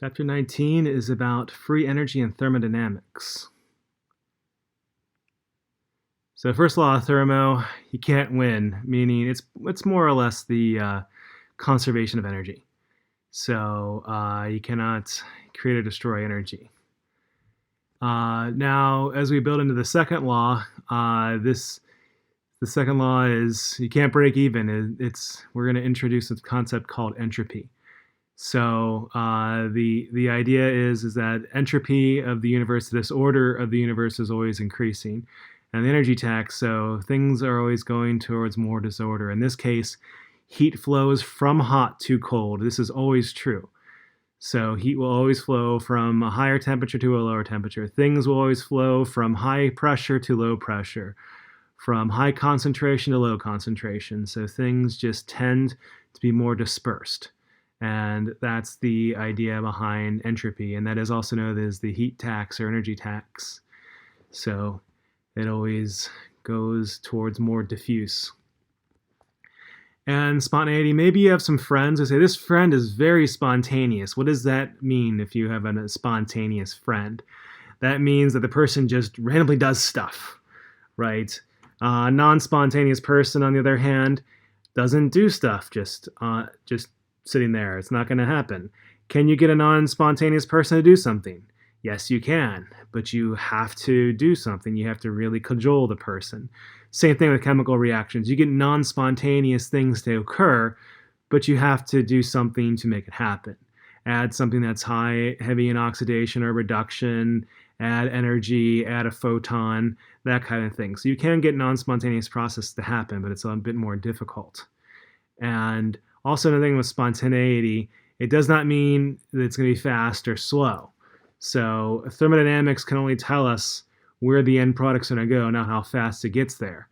Chapter 19 is about free energy and thermodynamics. So first law of thermo, you can't win, meaning it's more or less the conservation of energy. So you cannot create or destroy energy. Now, as we build into the second law, the second law is you can't break even. We're going to introduce a concept called entropy. So the idea is that entropy of the universe, the disorder of the universe, is always increasing, and the energy tax. So things are always going towards more disorder. In this case, heat flows from hot to cold. This is always true. So heat will always flow from a higher temperature to a lower temperature. Things will always flow from high pressure to low pressure, from high concentration to low concentration. So things just tend to be more dispersed. And that's the idea behind entropy, and that is also known as the heat tax or energy tax. So it always goes towards more diffuse. And spontaneity, maybe you have some friends who say, this friend is very spontaneous. What does that mean if you have a spontaneous friend? That means that the person just randomly does stuff, right? A non-spontaneous person, on the other hand, doesn't do stuff just sitting there. It's not going to happen. Can you get a non-spontaneous person to do something? Yes, you can, but you have to do something. You have to really cajole the person. Same thing with chemical reactions. You get non-spontaneous things to occur, but you have to do something to make it happen. Add something that's heavy in oxidation or reduction, add energy, add a photon, that kind of thing. So you can get non-spontaneous processes to happen, but it's a bit more difficult. And also, another thing with spontaneity, it does not mean that it's going to be fast or slow. So thermodynamics can only tell us where the end product's going to go, not how fast it gets there.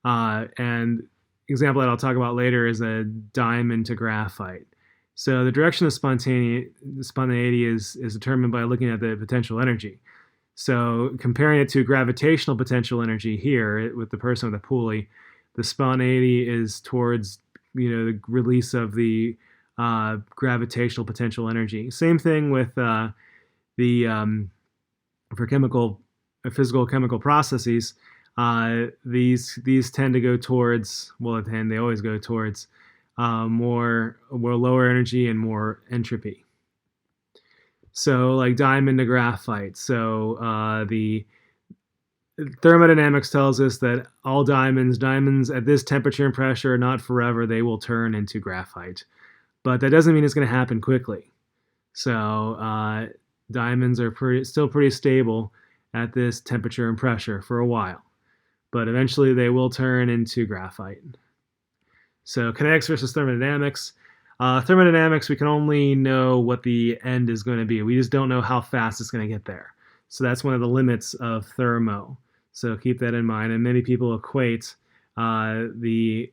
And example that I'll talk about later is a diamond to graphite. So the direction of spontaneity is determined by looking at the potential energy. So comparing it to gravitational potential energy here with the person with the pulley, the spontaneity is towards the release of the gravitational potential energy. Same thing with for physical chemical processes. These tend to go towards, they always go towards more lower energy and more entropy. So like diamond to graphite. So the thermodynamics tells us that all diamonds at this temperature and pressure are not forever. They will turn into graphite. But that doesn't mean it's going to happen quickly. So diamonds are still pretty stable at this temperature and pressure for a while. But eventually they will turn into graphite. So kinetics versus thermodynamics. Thermodynamics, we can only know what the end is going to be. We just don't know how fast it's going to get there. So that's one of the limits of thermo. So keep that in mind. And many people equate the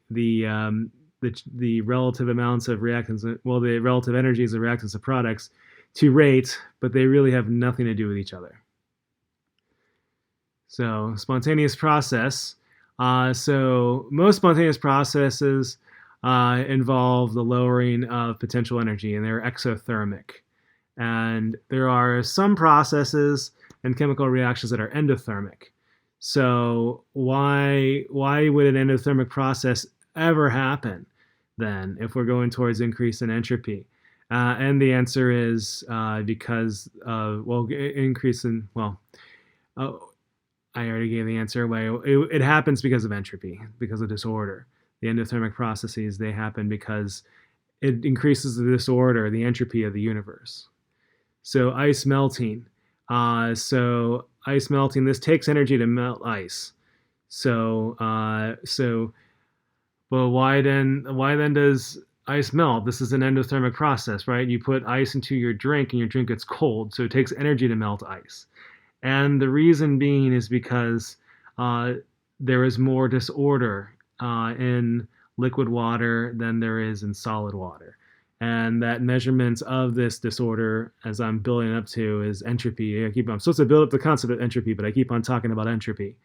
relative amounts of reactants, the relative energies of reactants of products to rate, but they really have nothing to do with each other. So spontaneous process. So most spontaneous processes involve the lowering of potential energy, and they're exothermic. And there are some processes and chemical reactions that are endothermic. So why would an endothermic process ever happen then if we're going towards increase in entropy? And the answer is because of, I already gave the answer away. It happens because of entropy, because of disorder. The endothermic processes, they happen because it increases the disorder, the entropy of the universe. So ice melting. Ice melting, this takes energy to melt ice. But why then does ice melt? This is an endothermic process, right? You put ice into your drink and your drink gets cold, so it takes energy to melt ice. And the reason being is because there is more disorder in liquid water than there is in solid water. And that measurements of this disorder, as I'm building up to, is entropy. I'm supposed to build up the concept of entropy, but I keep on talking about entropy.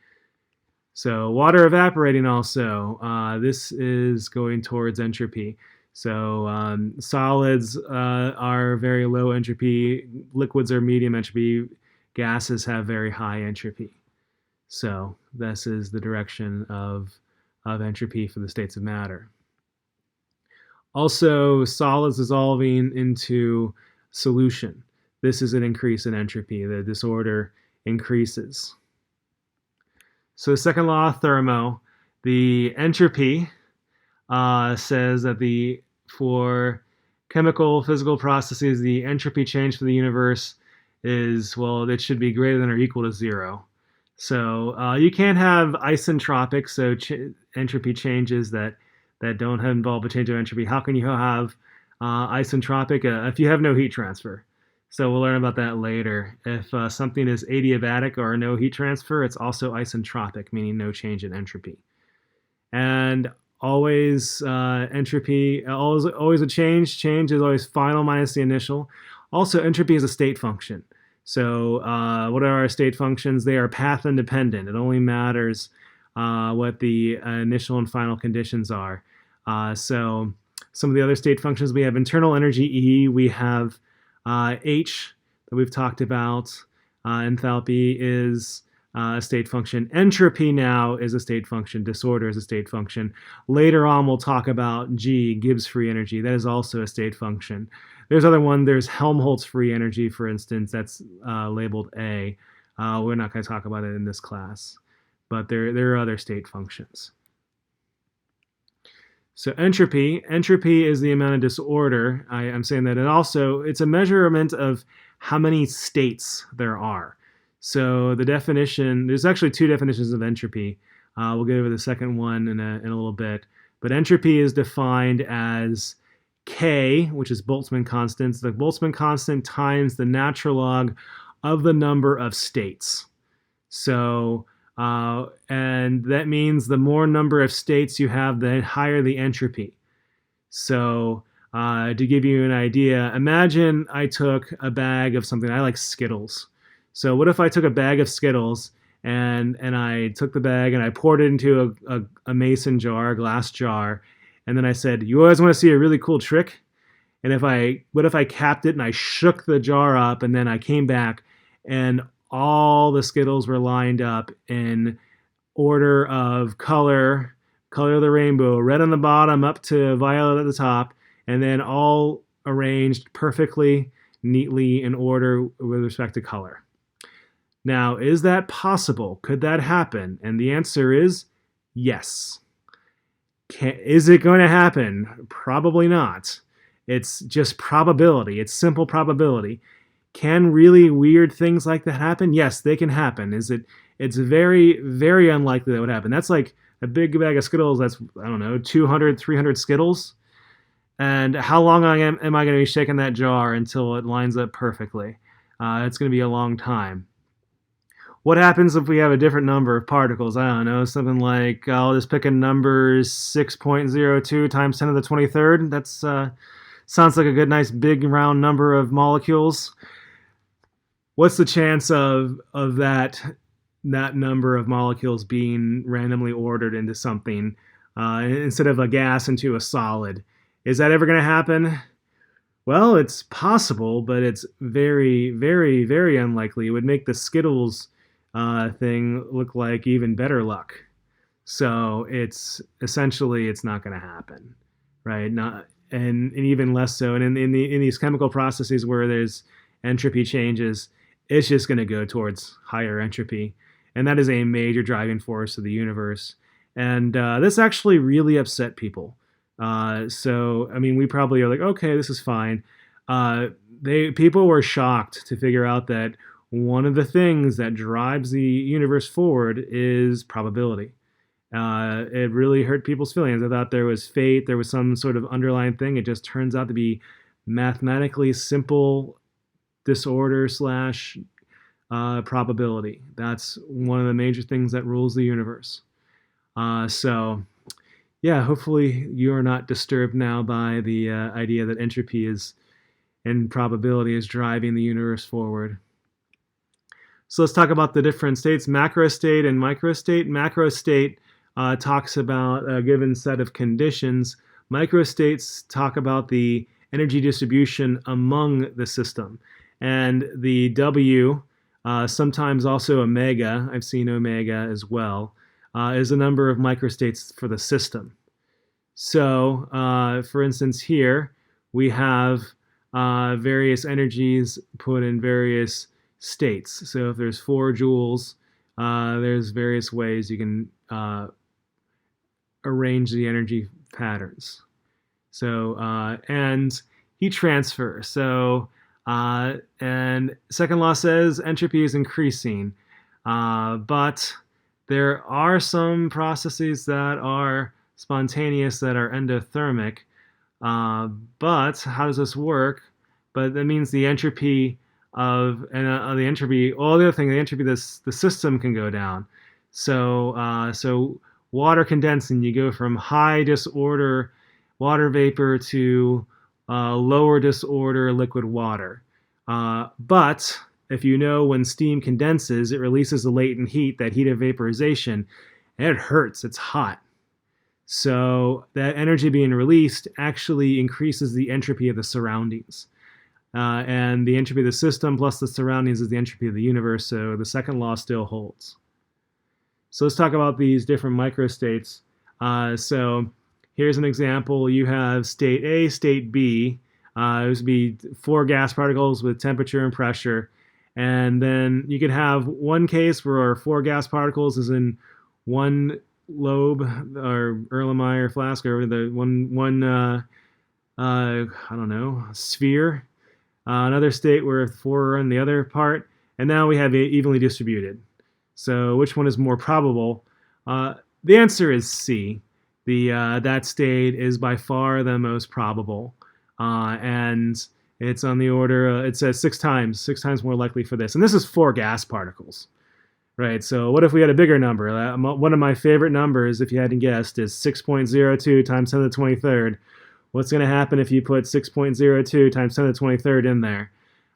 So water evaporating also, this is going towards entropy. So solids are very low entropy, liquids are medium entropy, gases have very high entropy. So this is the direction of entropy for the states of matter. Also, solids dissolving into solution. This is an increase in entropy. The disorder increases. So the second law of thermo, the entropy says that for chemical physical processes, the entropy change for the universe is, well, it should be greater than or equal to 0. So you can't have isentropic, so entropy changes that don't involve a change of entropy. How can you have isentropic if you have no heat transfer? So we'll learn about that later. If something is adiabatic or no heat transfer, it's also isentropic, meaning no change in entropy. And always entropy, always a change. Change is always final minus the initial. Also, entropy is a state function. So what are our state functions? They are path independent. It only matters what the initial and final conditions are. So some of the other state functions, we have internal energy E, we have H that we've talked about. Enthalpy is a state function. Entropy now is a state function. Disorder is a state function. Later on, we'll talk about G, Gibbs free energy. That is also a state function. There's other one. There's Helmholtz free energy, for instance. That's labeled A. We're not going to talk about it in this class, but there are other state functions. So entropy is the amount of disorder. I'm saying that it's a measurement of how many states there are. So the definition, there's actually two definitions of entropy. We'll get over the second one in a little bit. But entropy is defined as K, which is Boltzmann constant, the Boltzmann constant times the natural log of the number of states. So, and that means the more number of states you have, the higher the entropy. So, to give you an idea, imagine I took a bag of something. I like Skittles. So what if I took a bag of Skittles and I took the bag and I poured it into a mason jar, a glass jar, and then I said, you always want to see a really cool trick? And what if I capped it and I shook the jar up and then I came back and all the Skittles were lined up in order of color of the rainbow, red on the bottom up to violet at the top, and then all arranged perfectly, neatly in order with respect to color. Now, is that possible? Could that happen? And the answer is yes. Is it going to happen? Probably not. It's just probability. It's simple probability. Can really weird things like that happen? Yes, they can happen. It's very, very unlikely that would happen. That's like a big bag of Skittles. That's, I don't know, 200, 300 Skittles. And how long am I going to be shaking that jar until it lines up perfectly? It's going to be a long time. What happens if we have a different number of particles? I don't know, something like, I'll just pick a number 6.02 times 10 to the 23rd. That's sounds like a good, nice, big, round number of molecules. What's the chance of that number of molecules being randomly ordered into something instead of a gas into a solid? Is that ever going to happen? Well, it's possible, but it's very, very, very unlikely. It would make the Skittles thing look like even better luck. So it's not going to happen, right? And even less so. And in these chemical processes where there's entropy changes, it's just going to go towards higher entropy, and that is a major driving force of the universe. And this actually really upset people. So I mean, we probably are like, okay, this is fine. People were shocked to figure out that one of the things that drives the universe forward is probability. It really hurt people's feelings. I thought there was fate, there was some sort of underlying thing. It just turns out to be mathematically simple disorder slash probability. That's one of the major things that rules the universe. So yeah, hopefully you are not disturbed now by the idea that entropy and probability is driving the universe forward. So let's talk about the different states, macro state and micro state. Macro state talks about a given set of conditions. Microstates talk about the energy distribution among the system. And the W, sometimes also omega, I've seen omega as well, is the number of microstates for the system. So, for instance, here we have various energies put in various states. So, if there's 4 joules, there's various ways you can arrange the energy patterns. So, and heat transfer. So, and second law says entropy is increasing, but there are some processes that are spontaneous that are endothermic. But how does this work? But that means the entropy the entropy, all the other thing, the entropy of the system can go down. So water condensing, you go from high disorder water vapor to lower disorder liquid water. But if you know when steam condenses, it releases the latent heat, that heat of vaporization, and it hurts. It's hot. So that energy being released actually increases the entropy of the surroundings. And the entropy of the system plus the surroundings is the entropy of the universe, so the second law still holds. So let's talk about these different microstates. So here's an example. You have state A, state B. This would be 4 gas particles with temperature and pressure. And then you could have one case where 4 gas particles is in one lobe or Erlenmeyer flask, or the one I don't know, sphere. Another state where 4 are in the other part, and now we have evenly distributed. So which one is more probable? The answer is C. That state is by far the most probable, and it's on the order. It says 6 times more likely for this, and this is 4 gas particles. Right, so what if we had a bigger number? One of my favorite numbers, if you hadn't guessed, is 6.02 times 10 to the 23rd. What's going to happen if you put 6.02 times 10 to the 23rd in there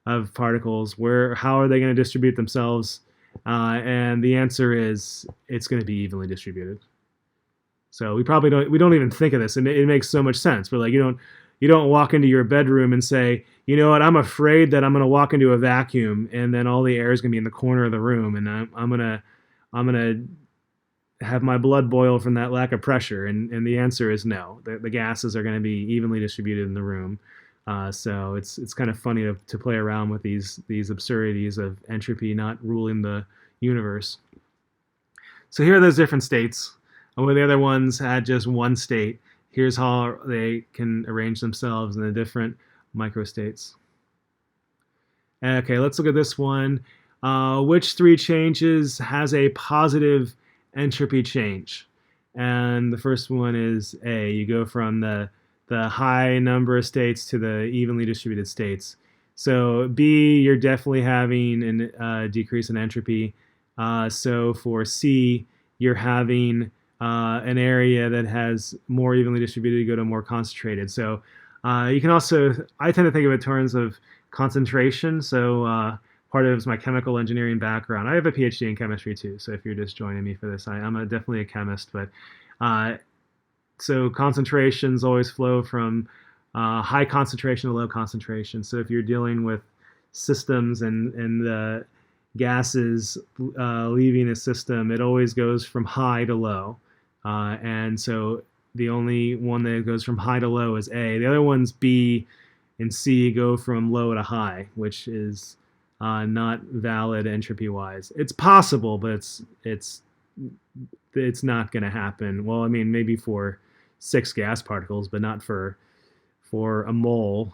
of particles? How are they going to distribute themselves? And the answer is it's going to be evenly distributed. So we don't even think of this. It makes so much sense. But like you don't walk into your bedroom and say, you know what, I'm afraid that I'm going to walk into a vacuum and then all the air is going to be in the corner of the room, and I'm going to have my blood boil from that lack of pressure. And the answer is no. The gases are going to be evenly distributed in the room. So it's kind of funny to play around with these absurdities of entropy not ruling the universe. So here are those different states. Where the other ones had just one state. Here's how they can arrange themselves in the different microstates. Okay, let's look at this one. Which 3 changes has a positive entropy change? And the first one is A. You go from the high number of states to the evenly distributed states. So B, you're definitely having a decrease in entropy. So for C, you're having an area that has more evenly distributed go to more concentrated. So you can also, I tend to think of it in terms of concentration. So part of it is my chemical engineering background. I have a PhD in chemistry too. So if you're just joining me for this, I'm definitely a chemist. But so concentrations always flow from high concentration to low concentration. So if you're dealing with systems and the gases leaving a system, it always goes from high to low. And so the only one that goes from high to low is A. The other ones, B and C, go from low to high, which is not valid entropy-wise. It's possible, but it's not going to happen. Well, I mean, maybe for 6 gas particles, but not for a mole.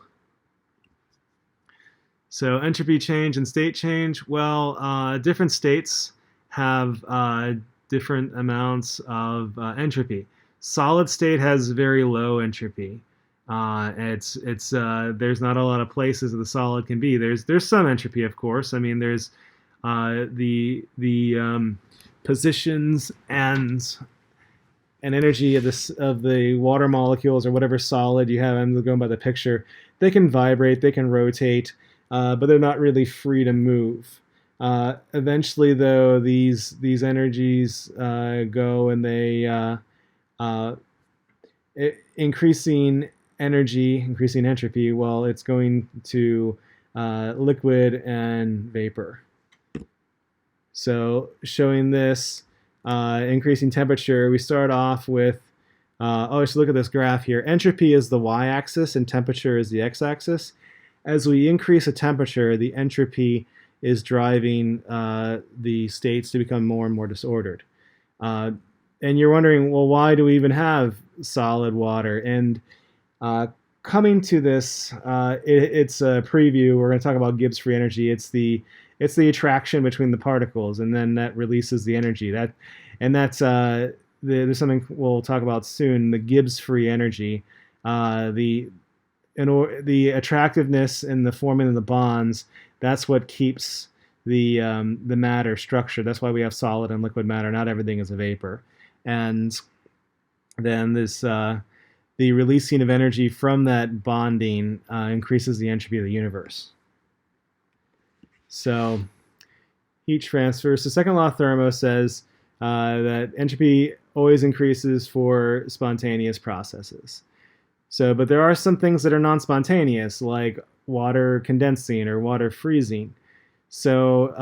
So entropy change and state change. Well, different states have different amounts of entropy. Solid state has very low entropy. It's there's not a lot of places that the solid can be. There's some entropy, of course. I mean, there's the positions and energy of the water molecules or whatever solid you have. I'm going by the picture. They can vibrate, they can rotate, but they're not really free to move. Eventually, though, these energies go and increasing energy, increasing entropy, well, it's going to liquid and vapor. So showing this increasing temperature, we start off with, let's look at this graph here. Entropy is the y-axis and temperature is the x-axis. As we increase the temperature, the entropy is driving the states to become more and more disordered. And you're wondering, well, why do we even have solid water? And coming to this, it's a preview. We're going to talk about Gibbs free energy. It's the attraction between the particles, and then that releases the energy. There's something we'll talk about soon. The Gibbs free energy, the attractiveness and the forming of the bonds. That's what keeps the matter structured. That's why we have solid and liquid matter. Not everything is a vapor. And then this the releasing of energy from that bonding increases the entropy of the universe. So heat transfer. So second law of thermo says that entropy always increases for spontaneous processes. So, but there are some things that are non-spontaneous, like water condensing or water freezing. So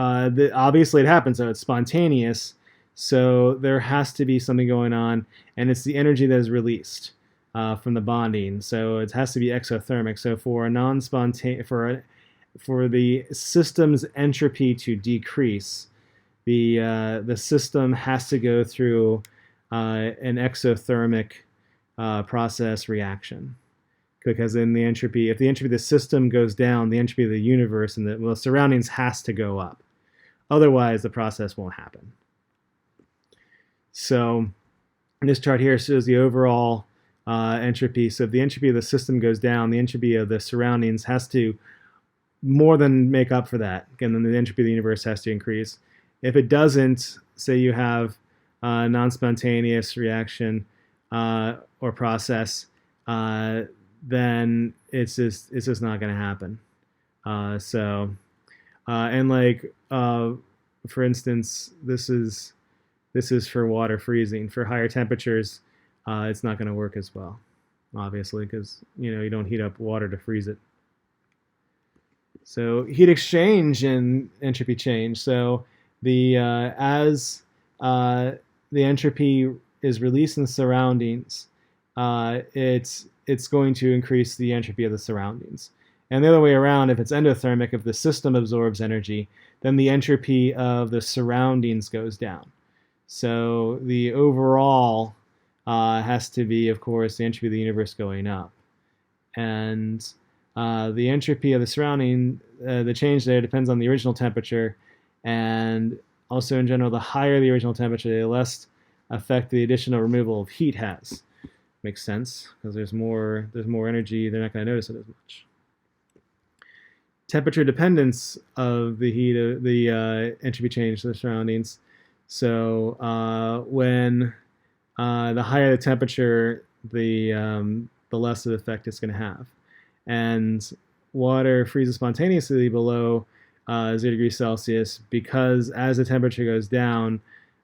obviously it happens, so it's spontaneous. So there has to be something going on, and it's the energy that is released from the bonding. So it has to be exothermic. So for a non-spontaneous, for the system's entropy to decrease, the system has to go through an exothermic process reaction. Because then the entropy, if the entropy of the system goes down, the entropy of the universe and the surroundings has to go up. Otherwise, the process won't happen. So this chart here shows the overall entropy. So if the entropy of the system goes down, the entropy of the surroundings has to more than make up for that. Again, then the entropy of the universe has to increase. If it doesn't, say you have a non-spontaneous reaction or process, then it's just not going to happen. And like for instance, this is for water freezing. For higher temperatures, it's not going to work as well, obviously, because you don't heat up water to freeze it. So heat exchange and entropy change. So as the entropy is released in the surroundings, it's going to increase the entropy of the surroundings. And the other way around, if it's endothermic, if the system absorbs energy, then the entropy of the surroundings goes down. So the overall has to be, of course, the entropy of the universe going up. And the entropy of the surrounding, the change there depends on the original temperature, and also in general, the higher the original temperature, the less effect the additional removal of heat has. Makes sense, because there's more energy, they're not going to notice it as much. Temperature dependence of the heat of the entropy change to the surroundings. So when the higher the temperature, the less of the effect it's going to have. And water freezes spontaneously below 0 degrees Celsius because as the temperature goes down,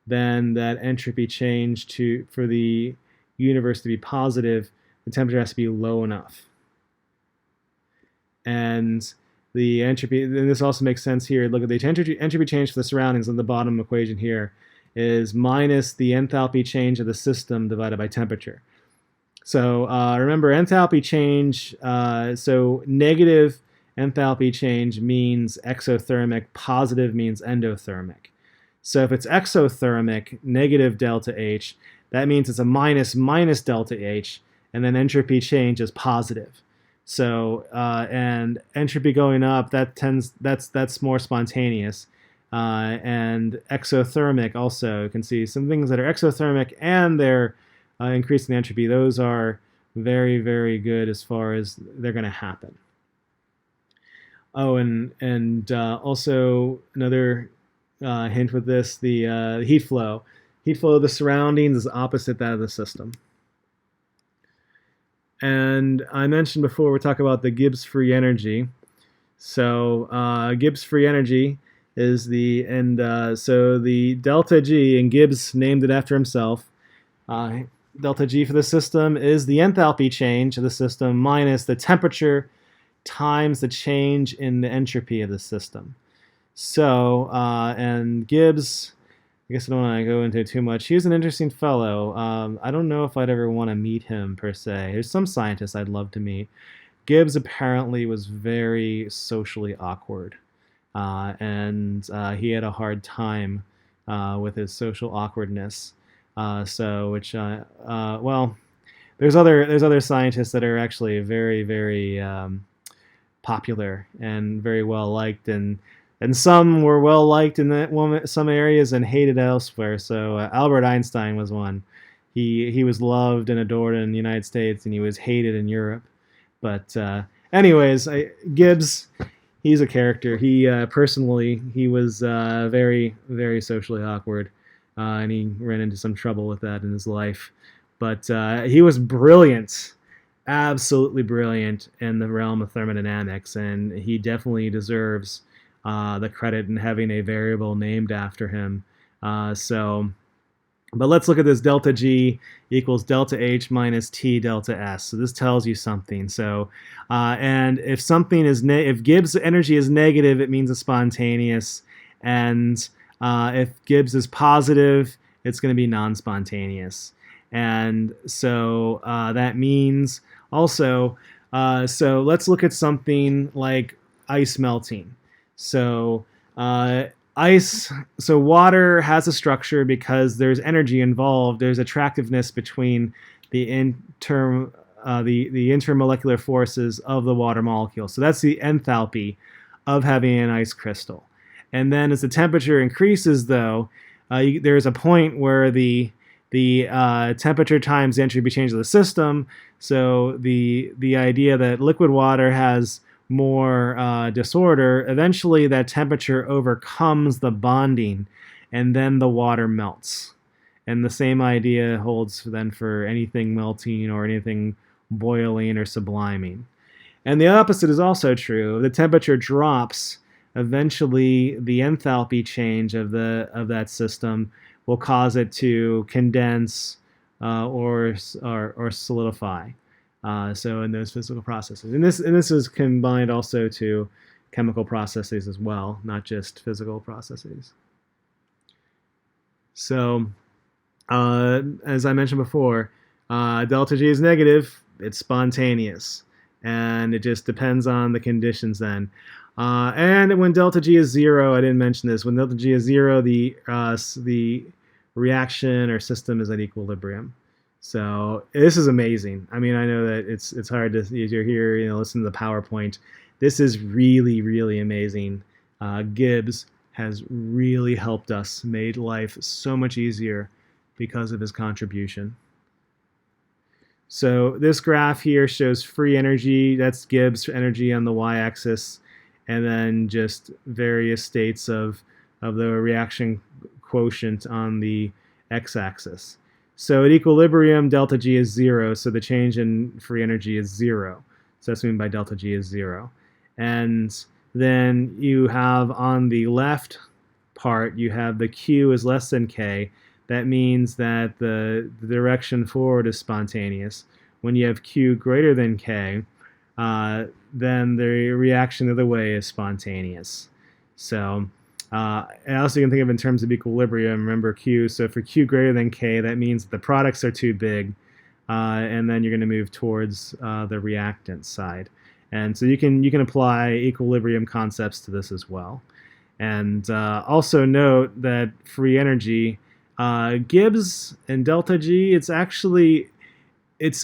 then that entropy change for the universe to be positive, the temperature has to be low enough. And the entropy, and this also makes sense here, look at the entropy change for the surroundings on the bottom equation here is minus the enthalpy change of the system divided by temperature. So remember, enthalpy change, so negative enthalpy change means exothermic, positive means endothermic. So if it's exothermic, negative delta H, that means it's a minus delta H, and then entropy change is positive. So and entropy going up, that's more spontaneous. And exothermic also, you can see some things that are exothermic and they're increasing entropy. Those are very, very good as far as they're going to happen. Oh, and also another hint with this, the heat flow. Heat flow of the surroundings is opposite that of the system. And I mentioned before, we're talking about the Gibbs free energy. So Gibbs free energy is so the delta G, and Gibbs named it after himself. delta G for the system is the enthalpy change of the system minus the temperature times the change in the entropy of the system. So, and Gibbs, I guess I don't want to go into too much. He was an interesting fellow. I don't know if I'd ever want to meet him per se. There's some scientists I'd love to meet. Gibbs apparently was very socially awkward, and he had a hard time with his social awkwardness. Well, there's other scientists that are actually very, very popular and very well liked, and some were well liked in some areas and hated elsewhere. So Albert Einstein was one. He was loved and adored in the United States, and he was hated in Europe. But anyways, Gibbs, he's a character. He personally, he was very, very socially awkward, and he ran into some trouble with that in his life. But he was brilliant, absolutely brilliant in the realm of thermodynamics, and he definitely deserves the credit in having a variable named after him. But let's look at this. Delta G equals delta H minus T delta S. So this tells you something. So, and if something is if Gibbs energy is negative, it means it's spontaneous, and if Gibbs is positive, it's going to be non-spontaneous. And so that means also. So let's look at something like ice melting. So water has a structure because there's energy involved. There's attractiveness between the intermolecular forces of the water molecule. So that's the enthalpy of having an ice crystal. And then as the temperature increases, though, there's a point where the temperature times the entropy change of the system. So the idea that liquid water has more disorder, eventually that temperature overcomes the bonding, and then the water melts. And the same idea holds then for anything melting or anything boiling or subliming. And the opposite is also true. The temperature drops. Eventually, the enthalpy change of that system will cause it to condense or solidify. So in those physical processes, and this is combined also to chemical processes as well, not just physical processes. So as I mentioned before, delta G is negative. It's spontaneous, and it just depends on the conditions then. And when delta G is 0, I didn't mention this. When delta G is 0, the reaction or system is at equilibrium. So this is amazing. I mean, I know that it's hard to, as you're here, listen to the PowerPoint. This is really, really amazing. Gibbs has really helped us, made life so much easier because of his contribution. So this graph here shows free energy. That's Gibbs energy on the y-axis, and then just various states of the reaction quotient on the x-axis. So at equilibrium, delta G is 0, so the change in free energy is 0. So that's what I mean by delta G is 0. And then you have on the left part, you have the Q is less than K. That means that the direction forward is spontaneous. When you have Q greater than K, then the reaction the other way is spontaneous. So and also you can think of it in terms of equilibrium. Remember Q. So for Q greater than K, that means the products are too big, and then you're going to move towards the reactant side. And so you can apply equilibrium concepts to this as well. And also note that free energy, Gibbs and delta G, it's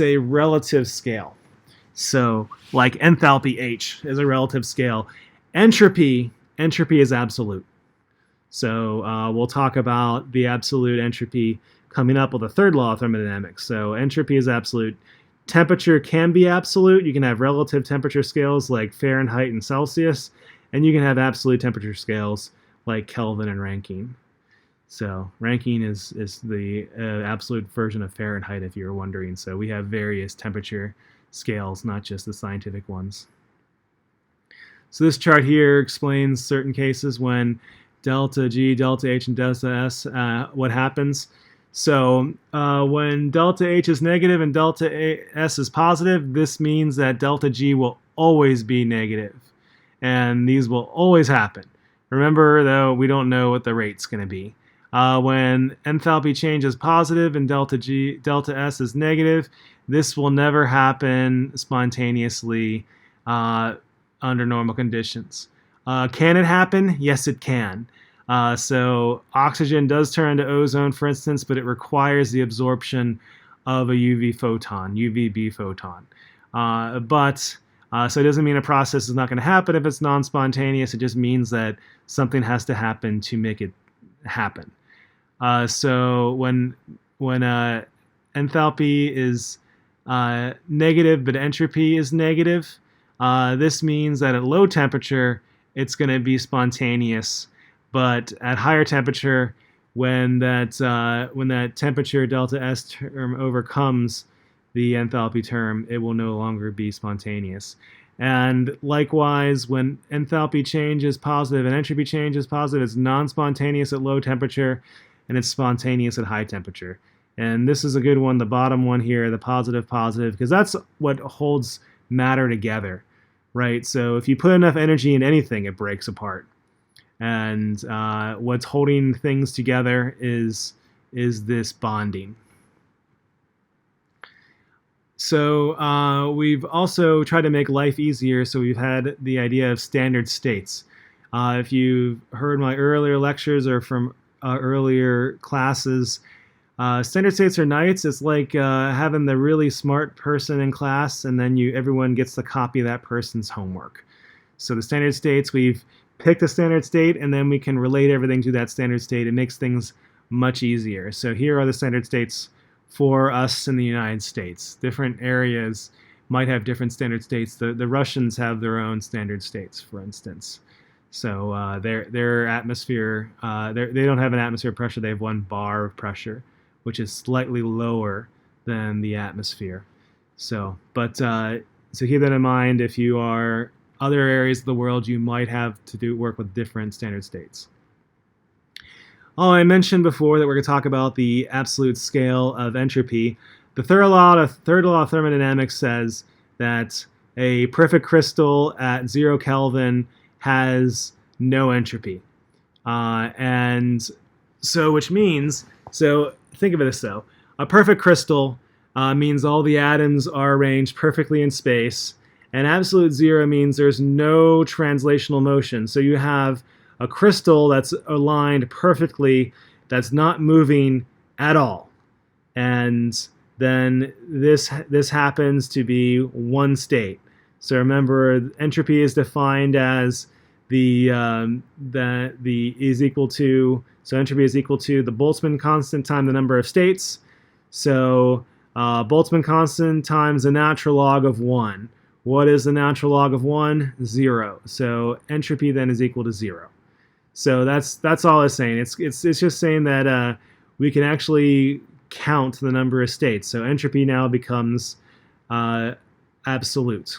a relative scale. So like enthalpy H is a relative scale. Entropy is absolute. So we'll talk about the absolute entropy coming up with the third law of thermodynamics. So entropy is absolute. Temperature can be absolute. You can have relative temperature scales like Fahrenheit and Celsius, and you can have absolute temperature scales like Kelvin and Rankine. So Rankine is the absolute version of Fahrenheit, if you were wondering. So we have various temperature scales, not just the scientific ones. So this chart here explains certain cases when delta G, delta H, and delta S, what happens. So when delta H is negative and delta S is positive, this means that delta G will always be negative, and these will always happen. Remember, though, we don't know what the rate's going to be. When enthalpy change is positive and delta S is negative, this will never happen spontaneously under normal conditions. Can it happen? Yes, it can. So oxygen does turn into ozone, for instance, but it requires the absorption of a UVB photon. So it doesn't mean a process is not going to happen if it's non-spontaneous. It just means that something has to happen to make it happen. So when enthalpy is negative but entropy is negative, this means that at low temperature it's going to be spontaneous, but at higher temperature, when that temperature delta S term overcomes the enthalpy term, it will no longer be spontaneous. And likewise, when enthalpy change is positive and entropy change is positive, it's non-spontaneous at low temperature, and it's spontaneous at high temperature. And this is a good one, the bottom one here, the positive, because that's what holds matter together, right? So if you put enough energy in anything, it breaks apart. And what's holding things together is this bonding. So we've also tried to make life easier, so we've had the idea of standard states. If you've heard my earlier lectures or from earlier classes, standard states are nice. It's like having the really smart person in class, and then everyone gets to copy that person's homework. So the standard states, we've picked a standard state, and then we can relate everything to that standard state. It makes things much easier. So here are the standard states for us in the United States. Different areas might have different standard states. The Russians have their own standard states, for instance. So their atmosphere, they don't have an atmosphere pressure. They have 1 bar of pressure, which is slightly lower than the atmosphere. So keep that in mind. If you are other areas of the world, you might have to work with different standard states. I mentioned before that we're going to talk about the absolute scale of entropy. The third law of thermodynamics says that a perfect crystal at 0 Kelvin has no entropy. Which means, think of this though, a perfect crystal means all the atoms are arranged perfectly in space, and absolute zero means there's no translational motion. So you have a crystal that's aligned perfectly, that's not moving at all. And then this happens to be one state. So remember, entropy is defined as entropy is equal to the Boltzmann constant times the number of states. So Boltzmann constant times the natural log of 1. What is the natural log of 1? 0. So entropy then is equal to 0. So that's all it's saying. It's just saying that we can actually count the number of states. So entropy now becomes absolute.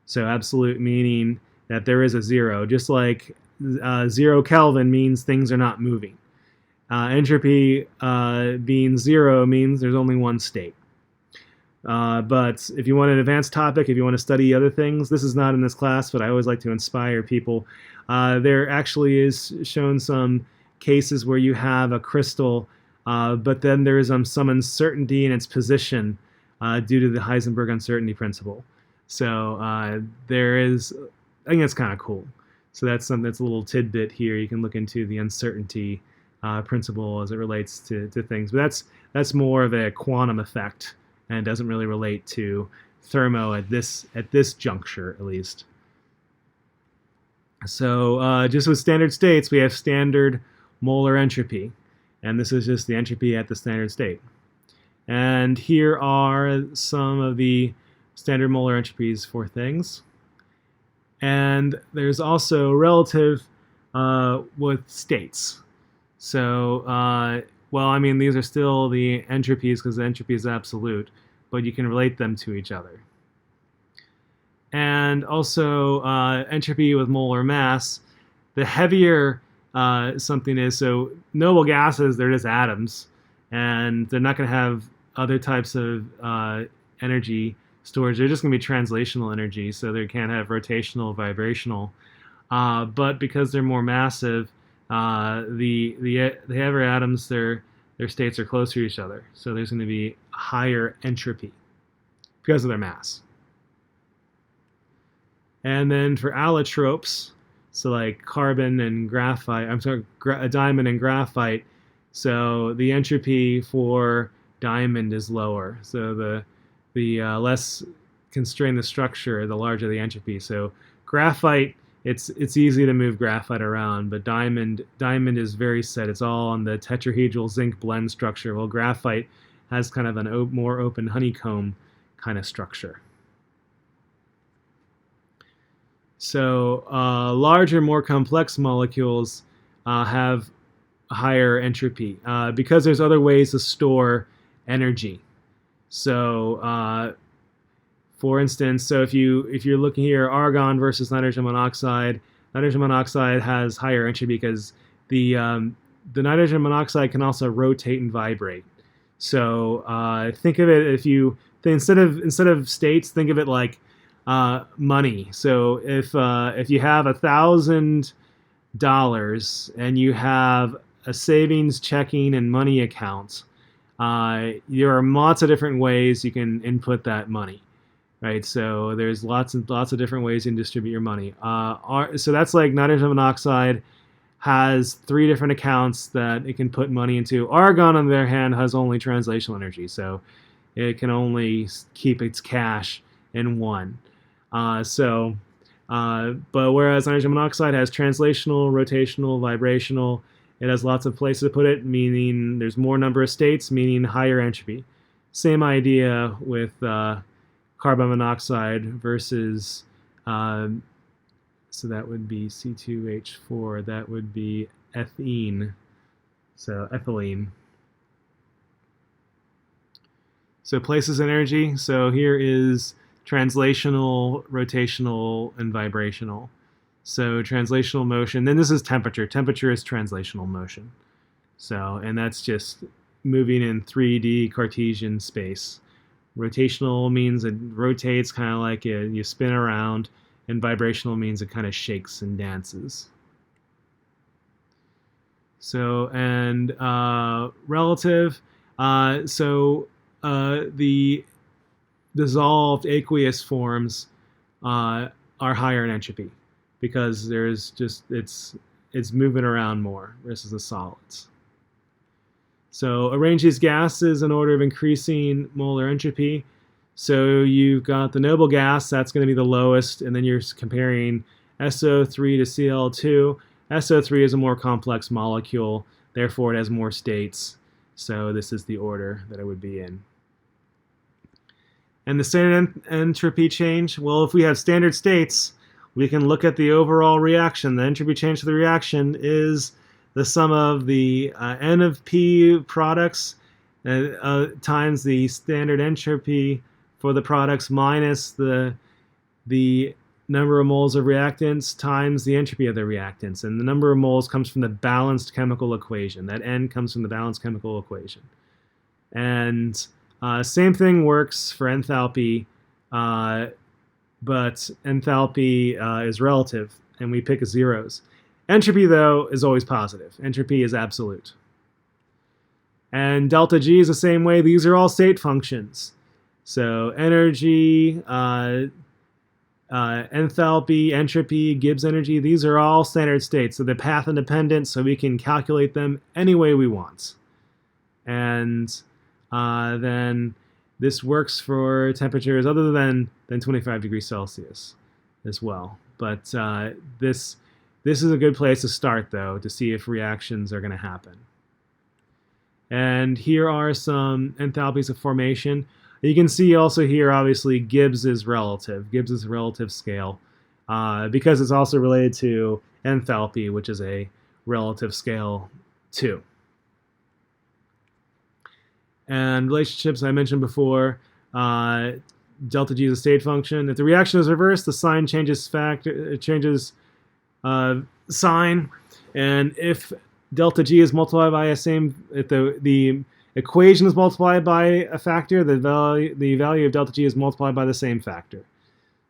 So absolute meaning that there is a 0, just like 0 Kelvin means things are not moving. Entropy being 0 means there's only one state. But if you want an advanced topic, if you want to study other things, this is not in this class, but I always like to inspire people. There actually is shown some cases where you have a crystal, but then there is some uncertainty in its position due to the Heisenberg uncertainty principle. So there is, I think that's kind of cool. So that's a little tidbit here. You can look into the uncertainty principle as it relates to things. But that's more of a quantum effect, and doesn't really relate to thermo at this juncture, at least. So just with standard states, we have standard molar entropy, and this is just the entropy at the standard state. And here are some of the standard molar entropies for things. And there's also relative with states. So, these are still the entropies because the entropy is absolute, but you can relate them to each other. And also entropy with molar mass. The heavier something is, so noble gases, they're just atoms. and they're not going to have other types of energy storage. They're just going to be translational energy, so they can't have rotational, vibrational. But because they're more massive, the heavier atoms, their states are closer to each other, so there's going to be higher entropy because of their mass. And then for allotropes, so like carbon and graphite, diamond and graphite, so the entropy for diamond is lower. So the less constrained the structure, the larger the entropy. So graphite, it's easy to move graphite around, but diamond is very set. It's all on the tetrahedral zinc blende structure. Well, graphite has kind of an more open honeycomb kind of structure. So larger, more complex molecules have higher entropy because there's other ways to store energy. So for instance, so if you're looking here, argon versus nitrogen monoxide has higher entropy because the nitrogen monoxide can also rotate and vibrate. So think of it, instead of states, think of it like money. So if you have $1,000 and you have a savings, checking, and money account, there are lots of different ways you can input that money, right? So there's lots of different ways you can distribute your money. So that's like nitrogen monoxide has 3 different accounts that it can put money into. Argon, on the other hand, has only translational energy, so it can only keep its cash in one. But whereas nitrogen monoxide has translational, rotational, vibrational, it has lots of places to put it, meaning there's more number of states, meaning higher entropy. Same idea with carbon monoxide versus, so that would be C2H4, that would be ethene, so ethylene. So places in energy, so here is translational, rotational, and vibrational. So translational motion, then this is temperature. Temperature is translational motion. So, and that's just moving in 3D Cartesian space. Rotational means it rotates kind of like you spin around, and vibrational means it kind of shakes and dances. So, and relative, the dissolved aqueous forms are higher in entropy because there's just it's moving around more versus the solids. So arrange these gases in order of increasing molar entropy. So you've got the noble gas, that's going to be the lowest, and then you're comparing SO3 to Cl2. SO3 is a more complex molecule, therefore it has more states. So this is the order that it would be in. And the standard entropy change, well, if we have standard states, we can look at the overall reaction. The entropy change of the reaction is the sum of the N of P products times the standard entropy for the products minus the number of moles of reactants times the entropy of the reactants. And the number of moles comes from the balanced chemical equation. That N comes from the balanced chemical equation. And same thing works for enthalpy, but enthalpy is relative, and we pick zeros. Entropy, though, is always positive. Entropy is absolute. And delta G is the same way. These are all state functions. So energy, enthalpy, entropy, Gibbs energy, these are all standard states. So they're path independent, so we can calculate them any way we want. And then this works for temperatures other than 25 degrees Celsius as well. But this is a good place to start, though, to see if reactions are going to happen. And here are some enthalpies of formation. You can see also here, obviously, Gibbs is relative. Gibbs is a relative scale because it's also related to enthalpy, which is a relative scale too. And relationships I mentioned before, delta G is a state function. If the reaction is reversed, the sign changes sign. And if delta G is multiplied by if equation is multiplied by a factor, the value of delta G is multiplied by the same factor.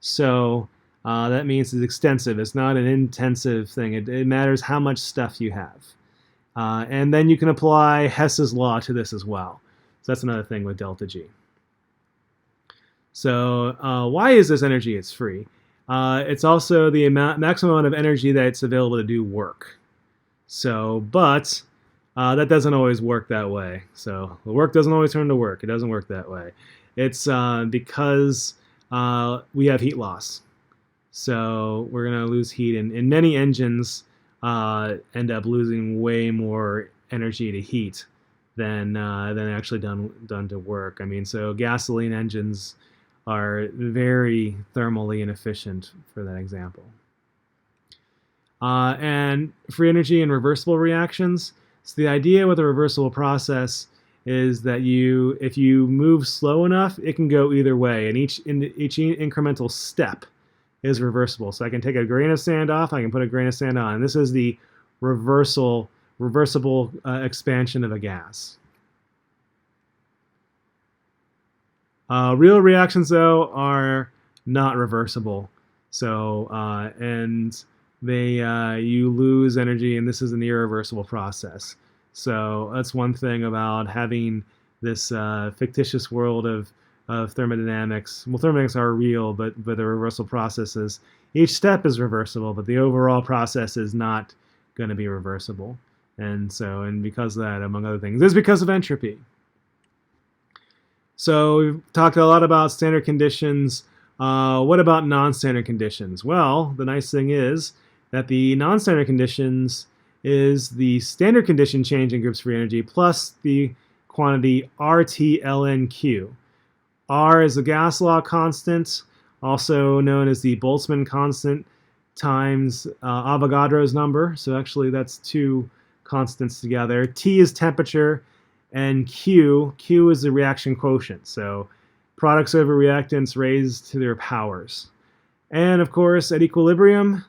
So that means it's extensive. It's not an intensive thing. It matters how much stuff you have. And then you can apply Hess's law to this as well. So that's another thing with delta G. So why is this energy? It's free. It's also the maximum amount of energy that's available to do work. So, but that doesn't always work that way. So the work doesn't always turn to work. It doesn't work that way. It's because we have heat loss. So we're going to lose heat, and many engines end up losing way more energy to heat than actually done to work. I mean, so gasoline engines are very thermally inefficient for that example. And free energy and reversible reactions. So the idea with a reversible process is that if you move slow enough, it can go either way, and each incremental step is reversible. So I can take a grain of sand off, I can put a grain of sand on. And this is the reversible expansion of a gas. Real reactions, though, are not reversible. So, and you lose energy, and this is an irreversible process. So that's one thing about having this fictitious world of thermodynamics. Well, thermodynamics are real, but the reversible processes, each step is reversible, but the overall process is not going to be reversible. And because of that, among other things, is because of entropy. So we've talked a lot about standard conditions. What about non-standard conditions? Well, the nice thing is that the non-standard conditions is the standard condition change in Gibbs free energy plus the quantity RT ln Q. R is the gas law constant, also known as the Boltzmann constant, times Avogadro's number. So actually that's two constants together. T is temperature, and Q is the reaction quotient. So products over reactants raised to their powers. And of course, at equilibrium,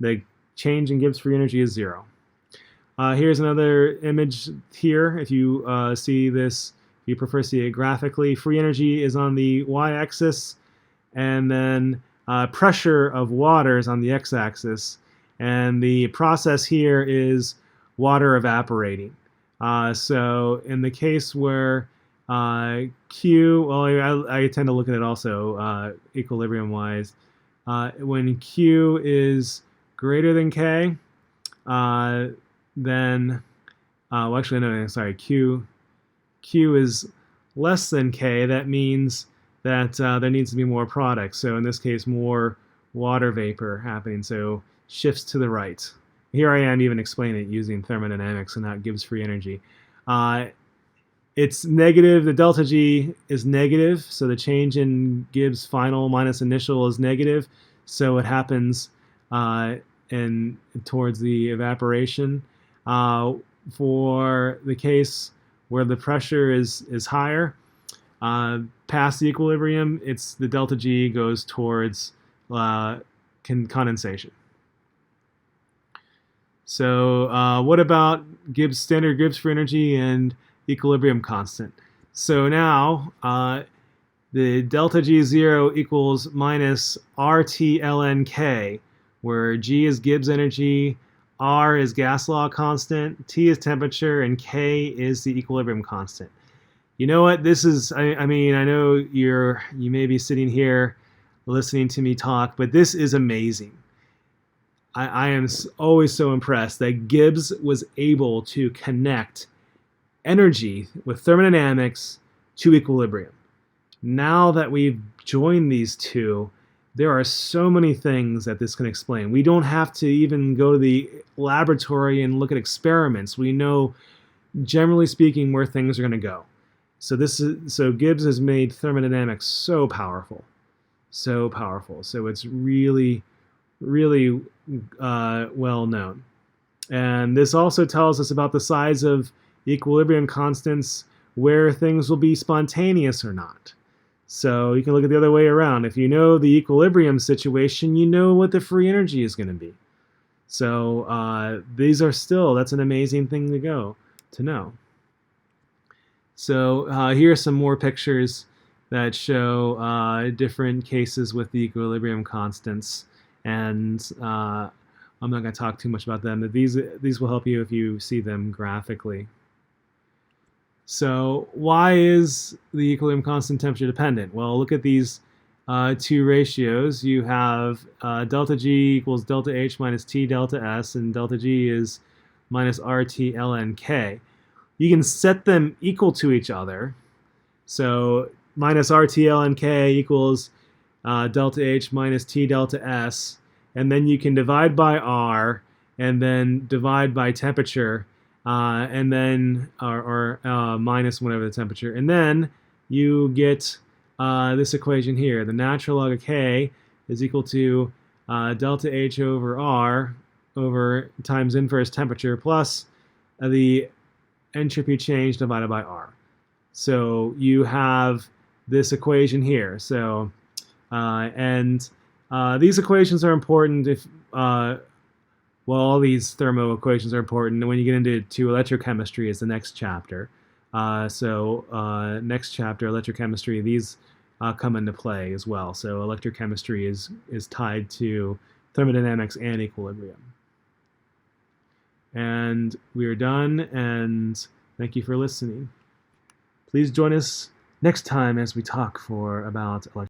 the change in Gibbs free energy is 0. Here's another image here. If you see this, if you prefer to see it graphically, free energy is on the y-axis, and then pressure of water is on the x-axis. And the process here is water evaporating. So in the case where Q, well, I tend to look at it also equilibrium-wise. When Q is greater than K, then, well, actually, no, sorry, Q is less than K. That means that there needs to be more product. So in this case, more water vapor happening. So shifts to the right. Here I am even explaining it using thermodynamics and not Gibbs free energy. It's negative. The delta G is negative, so the change in Gibbs final minus initial is negative. So it happens towards the evaporation. For the case where the pressure is higher, past the equilibrium, the delta G goes towards condensation. So what about standard Gibbs free energy and equilibrium constant? So now the delta G0 equals minus RT ln K, where G is Gibbs energy, R is gas law constant, T is temperature, and K is the equilibrium constant. You know what? This is, I mean, I know you may be sitting here listening to me talk, but this is amazing. I am always so impressed that Gibbs was able to connect energy with thermodynamics to equilibrium. Now that we've joined these two, there are so many things that this can explain. We don't have to even go to the laboratory and look at experiments. We know, generally speaking, where things are going to go. So Gibbs has made thermodynamics so powerful. So powerful. So it's really, really well known. And this also tells us about the size of equilibrium constants, where things will be spontaneous or not. So you can look at the other way around. If you know the equilibrium situation, you know what the free energy is going to be. So that's an amazing thing to know. So here are some more pictures that show different cases with the equilibrium constants, and I'm not going to talk too much about them. But these will help you if you see them graphically. So why is the equilibrium constant temperature dependent? Well, look at these two ratios. You have delta G equals delta H minus T delta S, and delta G is minus RT ln K. You can set them equal to each other. So minus RT ln K equals delta H minus T delta S, and then you can divide by R, and then divide by temperature, and then or minus whatever the temperature, and then you get this equation here. The natural log of K is equal to delta H over R over times inverse temperature plus the entropy change divided by R. So you have this equation here. So these equations are important if well, all these thermo equations are important. And when you get into electrochemistry is the next chapter. Next chapter, electrochemistry, these come into play as well. So electrochemistry is tied to thermodynamics and equilibrium. And we are done, and thank you for listening. Please join us next time as we talk about electrochemistry.